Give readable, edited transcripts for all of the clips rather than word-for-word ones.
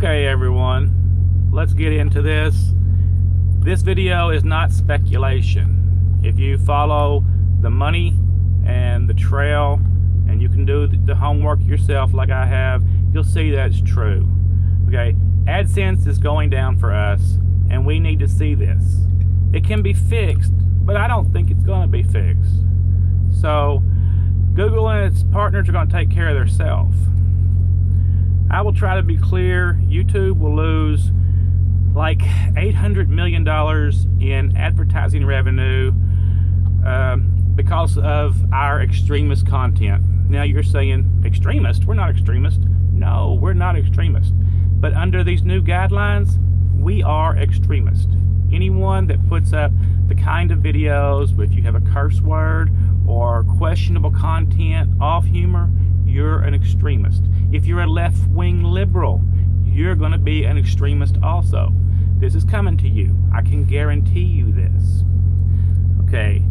Okay, everyone, let's get into this. This video is not speculation. If you follow the money and the trail, and you can do the homework yourself like I have, you'll see that it's true. Okay, AdSense is going down for us, and we need to see this. It can be fixed, but I don't think it's going to be fixed. So Google and its partners are going to take care of themselves. I will try to be clear. YouTube will lose like $800 million in advertising revenue because of our extremist content. Now you're saying, extremist? We're not extremist. No, we're not extremist. But under these new guidelines, we are extremist. Anyone that puts up the kind of videos, if you have a curse word or questionable content, off humor, you're an extremist. If you're a left-wing liberal, you're going to be an extremist also. This is coming to you. I can guarantee you this. Okay,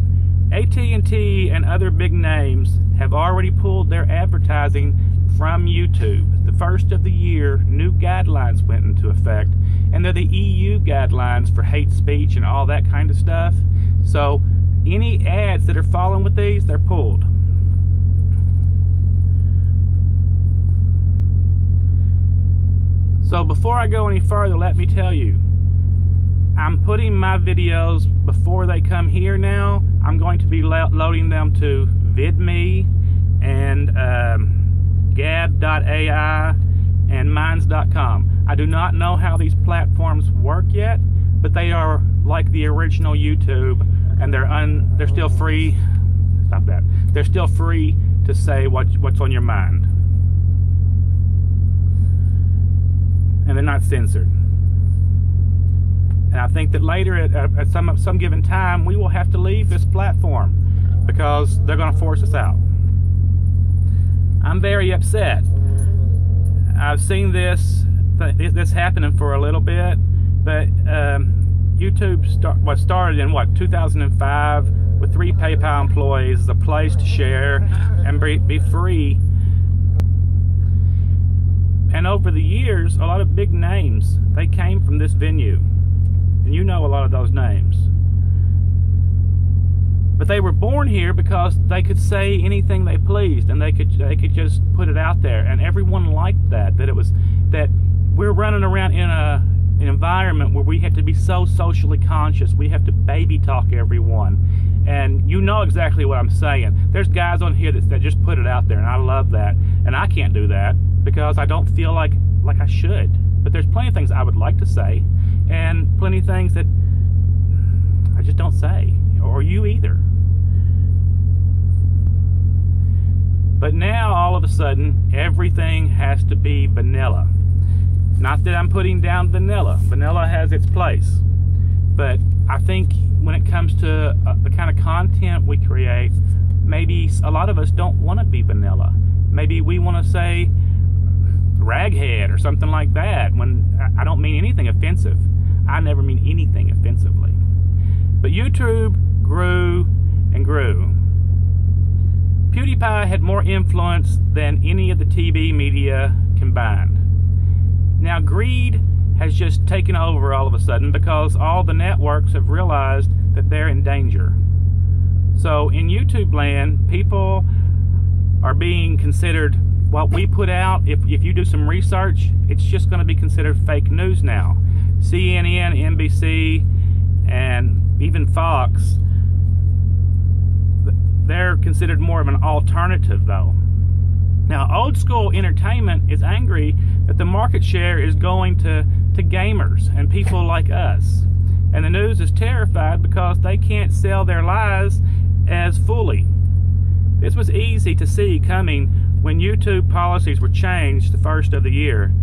AT&T and other big names have already pulled their advertising from YouTube. The first of the year, new guidelines went into effect, and they're the EU guidelines for hate speech and all that kind of stuff. So any ads that are following with these, they're pulled. So before I go any further, let me tell you, I'm putting my videos before they come here now. I'm going to be loading them to VidMe and Gab.ai and Minds.com. I do not know how these platforms work yet, but they are like the original YouTube, and they're still free. Stop that. They're still free to say what's on your mind, and they're not censored. And I think that later at some given time, we will have to leave this platform because they're going to force us out. I'm very upset. I've seen this happening for a little bit, but YouTube started in 2005 with 3 PayPal employees, a place to share and be free. And over the years, a lot of big names, they came from this venue. And you know a lot of those names. But they were born here because they could say anything they pleased, and they could just put it out there, and everyone liked that we're running around in an environment where we have to be so socially conscious. We have to baby talk everyone. And you know exactly what I'm saying. There's guys on here that just put it out there, and I love that. And I can't do that because I don't feel like I should. But there's plenty of things I would like to say, and plenty of things that I just don't say, or you either. But now, all of a sudden, everything has to be vanilla. Not that I'm putting down vanilla. Vanilla has its place. But I think when it comes to the kind of content we create, maybe a lot of us don't want to be vanilla. Maybe we want to say raghead or something like that, when I don't mean anything offensive. I never mean anything offensively. But YouTube grew and grew. PewDiePie had more influence than any of the TV media combined. Now greed has just taken over all of a sudden because all the networks have realized that they're in danger. So in YouTube land, people are being considered, what we put out, if you do some research, it's just going to be considered fake news now. CNN, NBC, and even Fox, they're considered more of an alternative though. Now old school entertainment is angry that the market share is going to gamers and people like us. And the news is terrified because they can't sell their lies as fully. This was easy to see coming when YouTube policies were changed the first of the year,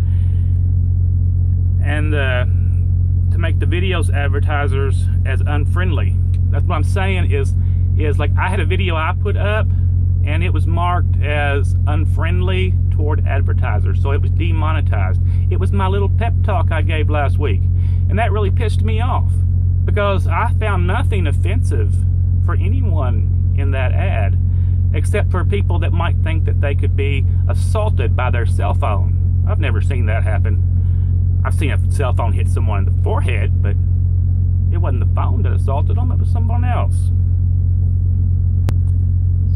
and to make the videos advertisers as unfriendly. That's what I'm saying is like I had a video I put up and it was marked as unfriendly toward advertisers, so it was demonetized. It was my little pep talk I gave last week, and that really pissed me off because I found nothing offensive for anyone in that ad, except for people that might think that they could be assaulted by their cell phone. I've never seen that happen. I've seen a cell phone hit someone in the forehead, but it wasn't the phone that assaulted them, it was someone else.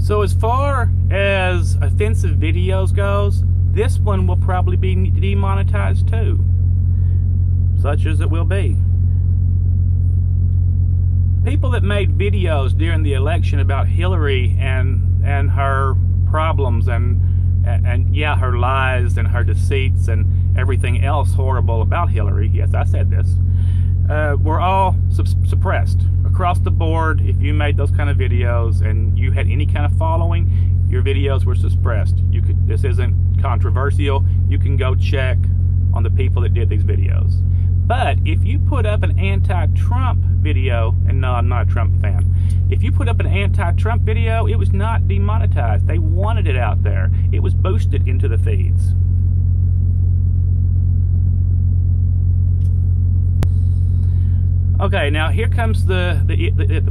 So as far as offensive videos goes, this one will probably be demonetized too, such as it will be. People that made videos during the election about Hillary and her problems and yeah, her lies and her deceits and everything else horrible about Hillary, yes, I said this, were all suppressed across the board. If you made those kind of videos and you had any kind of following, your videos were suppressed. This isn't controversial. You can go check on the people that did these videos. But if you put up an anti-Trump video, and no, I'm not a Trump fan. If you put up an anti-Trump video, it was not demonetized. They wanted it out there. It was boosted into the feeds. Okay, now here comes the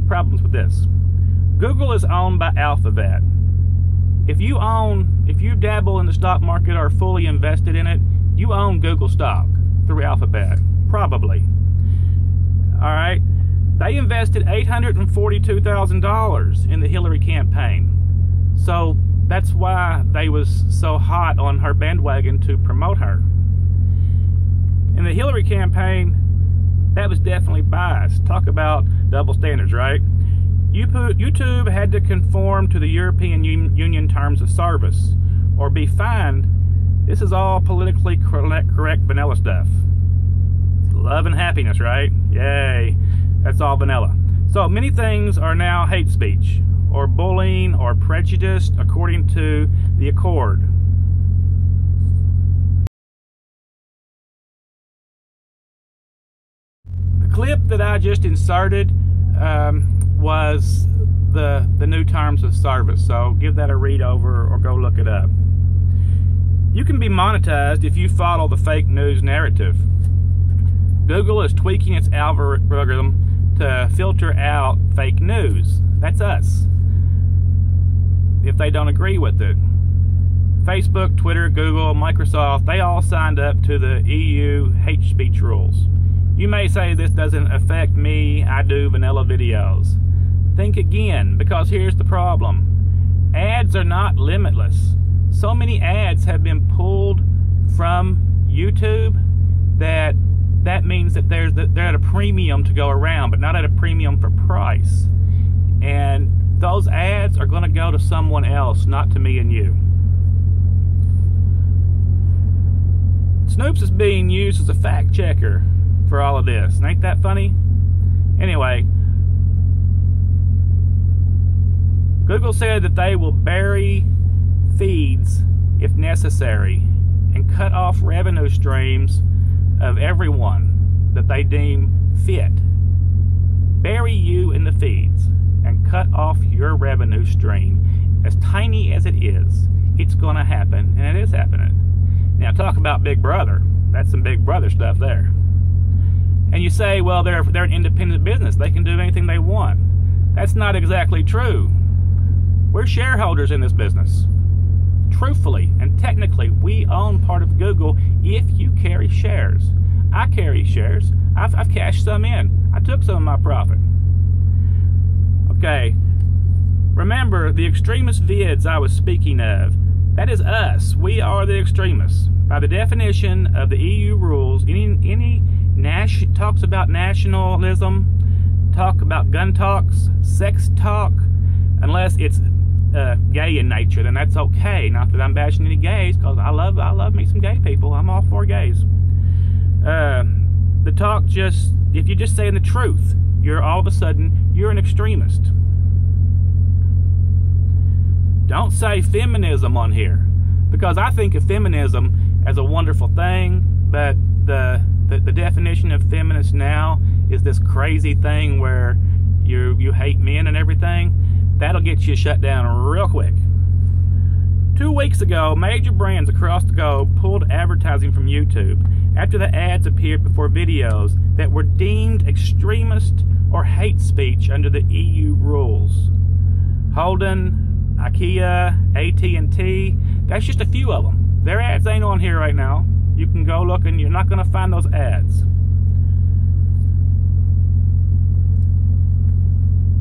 problems with this. Google is owned by Alphabet. If you dabble in the stock market or are fully invested in it, you own Google stock through Alphabet. Probably. Alright? They invested $842,000 in the Hillary campaign. So that's why they was so hot on her bandwagon to promote her. In the Hillary campaign, that was definitely biased. Talk about double standards, right? YouTube had to conform to the European Union terms of service or be fined. This is all politically correct vanilla stuff. Love and happiness, right? Yay. That's all vanilla. So many things are now hate speech or bullying or prejudice according to the Accord. The clip that I just inserted was the new terms of service, so give that a read over or go look it up. You can be monetized if you follow the fake news narrative. Google is tweaking its algorithm to filter out fake news. That's us. If they don't agree with it. Facebook, Twitter, Google, Microsoft, they all signed up to the EU hate speech rules. You may say this doesn't affect me, I do vanilla videos. Think again, because here's the problem. Ads are not limitless. So many ads have been pulled from YouTube that means that they're at a premium to go around, but not at a premium for price. And those ads are going to go to someone else, not to me and you. Snoops is being used as a fact checker for all of this. Ain't that funny? Anyway, Google said that they will bury feeds if necessary and cut off revenue streams of everyone that they deem fit. Bury you in the feeds and cut off your revenue stream. As tiny as it is, it's going to happen, and it is happening. Now talk about Big Brother. That's some Big Brother stuff there. And you say, well, they're an independent business. They can do anything they want. That's not exactly true. We're shareholders in this business. Truthfully and technically, we own part of Google if you carry shares. I carry shares. I've cashed some in. I took some of my profit. Okay. Remember, the extremist vids I was speaking of, that is us. We are the extremists. By the definition of the EU rules, any talks about nationalism, talk about gun talks, sex talk, unless it's gay in nature, then that's okay. Not that I'm bashing any gays, because I love me some gay people. I'm all for gays. The talk just, if you're just saying the truth, you're all of a sudden, you're an extremist. Don't say feminism on here, because I think of feminism as a wonderful thing, but the definition of feminist now is this crazy thing where you hate men and everything. That'll get you shut down real quick. 2 weeks ago, major brands across the globe pulled advertising from YouTube after the ads appeared before videos that were deemed extremist or hate speech under the EU rules. Holden, IKEA, AT&T, that's just a few of them. Their ads ain't on here right now. You can go look and you're not going to find those ads.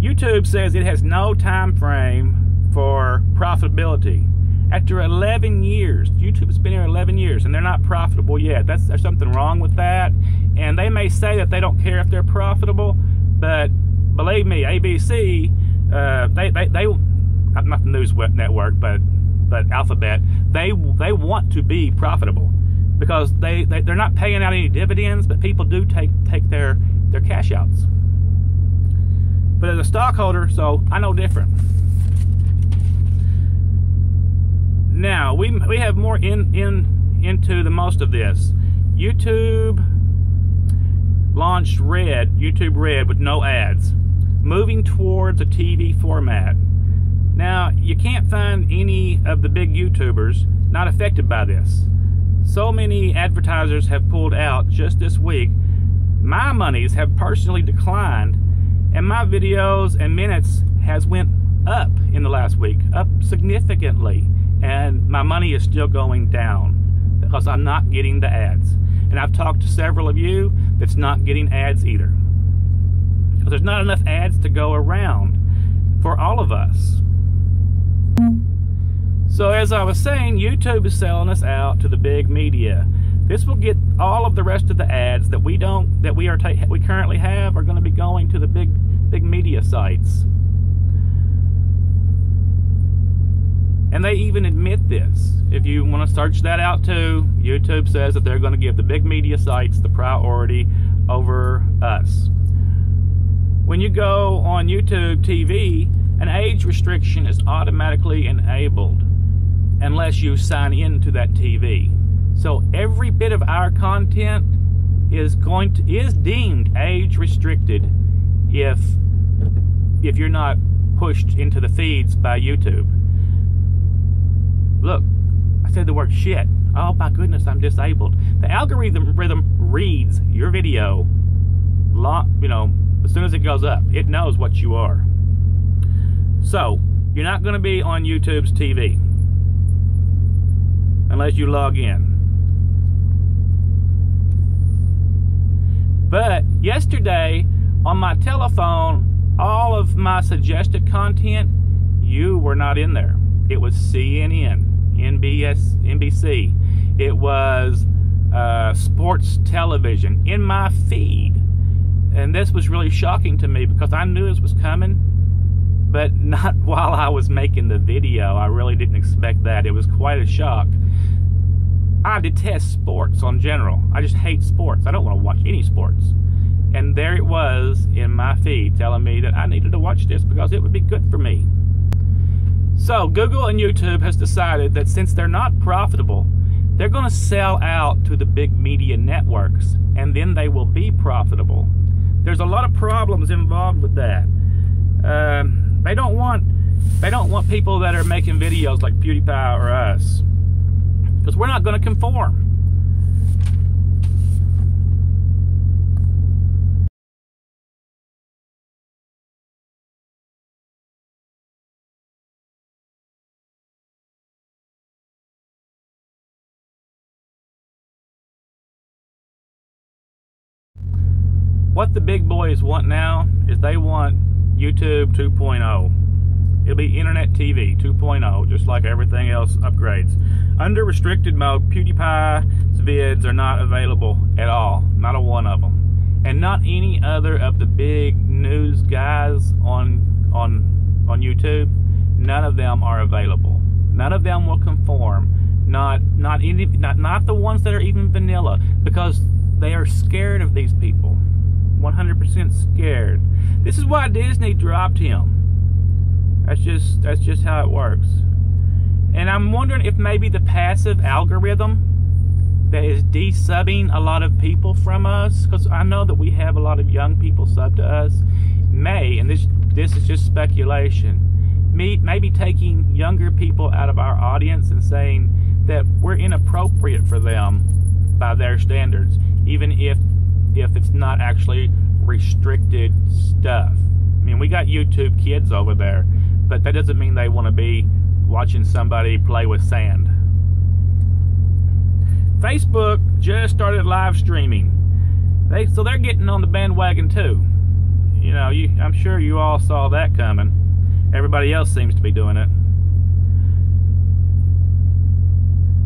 YouTube says it has no time frame for profitability. After 11 years, YouTube's been here 11 years and they're not profitable yet. There's something wrong with that. And they may say that they don't care if they're profitable, but believe me, ABC, not the news network, but Alphabet, they want to be profitable because they're not paying out any dividends, but people do take their cash outs. But as a stockholder, so I know different. Now we have more into the most of this. YouTube launched YouTube Red with no ads, moving towards a TV format. Now, you can't find any of the big YouTubers not affected by this. So many advertisers have pulled out just this week. My monies have personally declined, and my videos and minutes has went up in the last week, up significantly, and my money is still going down because I'm not getting the ads. And I've talked to several of you that's not getting ads either, because there's not enough ads to go around for all of us. So as I was saying, YouTube is selling us out to the big media. This will get all of the rest of the ads that we currently have are going to be going to the big media sites. And they even admit this. If you want to search that out too, YouTube says that they're going to give the big media sites the priority over us. When you go on YouTube TV, an age restriction is automatically enabled unless you sign into that TV. So every bit of our content is deemed age restricted if you're not pushed into the feeds by YouTube. Look, I said the word shit. Oh my goodness, I'm disabled. The algorithm reads your video, as soon as it goes up. It knows what you are. So, you're not going to be on YouTube's TV unless you log in. But yesterday, on my telephone, all of my suggested content, you were not in there. It was CNN, NBC. It was sports television in my feed. And this was really shocking to me because I knew this was coming, but not while I was making the video. I really didn't expect that. It was quite a shock. I detest sports in general. I just hate sports. I don't want to watch any sports. And there it was in my feed telling me that I needed to watch this because it would be good for me. So Google and YouTube has decided that since they're not profitable, they're going to sell out to the big media networks, and then they will be profitable. There's a lot of problems involved with that. They don't want people that are making videos like PewDiePie or us, because we're not going to conform. What the big boys want now is they want YouTube 2.0. It'll be Internet TV 2.0, just like everything else upgrades. Under restricted mode, PewDiePie's vids are not available at all. Not a one of them. And not any other of the big news guys on YouTube. None of them are available. None of them will conform. Not the ones that are even vanilla, because they are scared of these people. 100% scared. This is why Disney dropped him. That's just how it works. And I'm wondering if maybe the passive algorithm that is desubbing a lot of people from us, because I know that we have a lot of young people sub to us, and this is just speculation, maybe taking younger people out of our audience and saying that we're inappropriate for them by their standards, even if it's not actually restricted stuff. I mean, we got YouTube kids over there, but that doesn't mean they want to be watching somebody play with sand. Facebook just started live streaming. So they're getting on the bandwagon too. You know, I'm sure you all saw that coming. Everybody else seems to be doing it.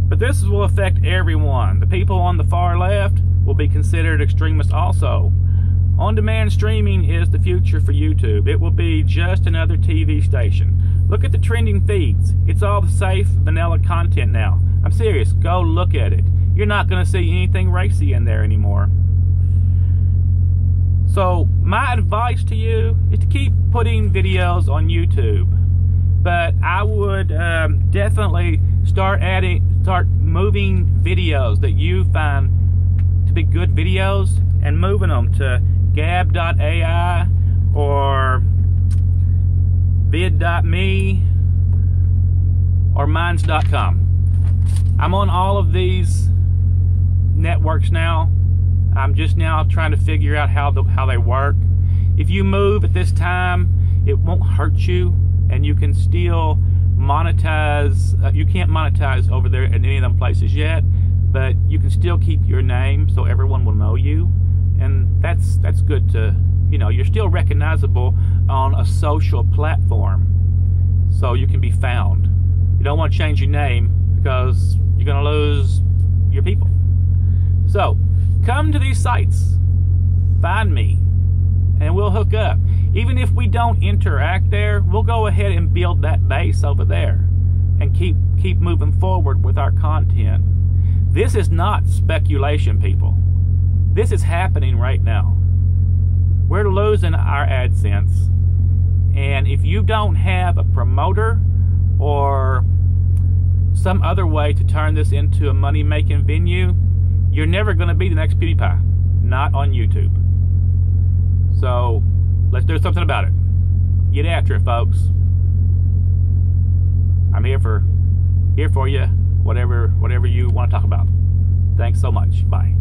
But this will affect everyone. The people on the far left will be considered extremists also. On-demand streaming is the future for YouTube. It will be just another TV station. Look at the trending feeds. It's all the safe, vanilla content now. I'm serious. Go look at it. You're not going to see anything racy in there anymore. So my advice to you is to keep putting videos on YouTube. But I would definitely start moving videos that you find to be good videos and moving them to gab.ai or vid.me or minds.com. I'm on all of these networks now. I'm just now trying to figure out how they work. If you move at this time, it won't hurt you, and you can still monetize. You can't monetize over there in any of them places yet, but you can still keep your name so everyone will know you, and that's good to, you know, you're still recognizable on a social platform, so you can be found. You don't want to change your name because you're going to lose your people. So come to these sites, find me, and we'll hook up. Even if we don't interact there, we'll go ahead and build that base over there and keep moving forward with our content. This is not speculation, people. This is happening right now. We're losing our AdSense, and if you don't have a promoter or some other way to turn this into a money-making venue, you're never going to be the next PewDiePie, not on YouTube. So let's do something about it. Get after it, folks. I'm here for you, whatever you want to talk about. Thanks so much. Bye.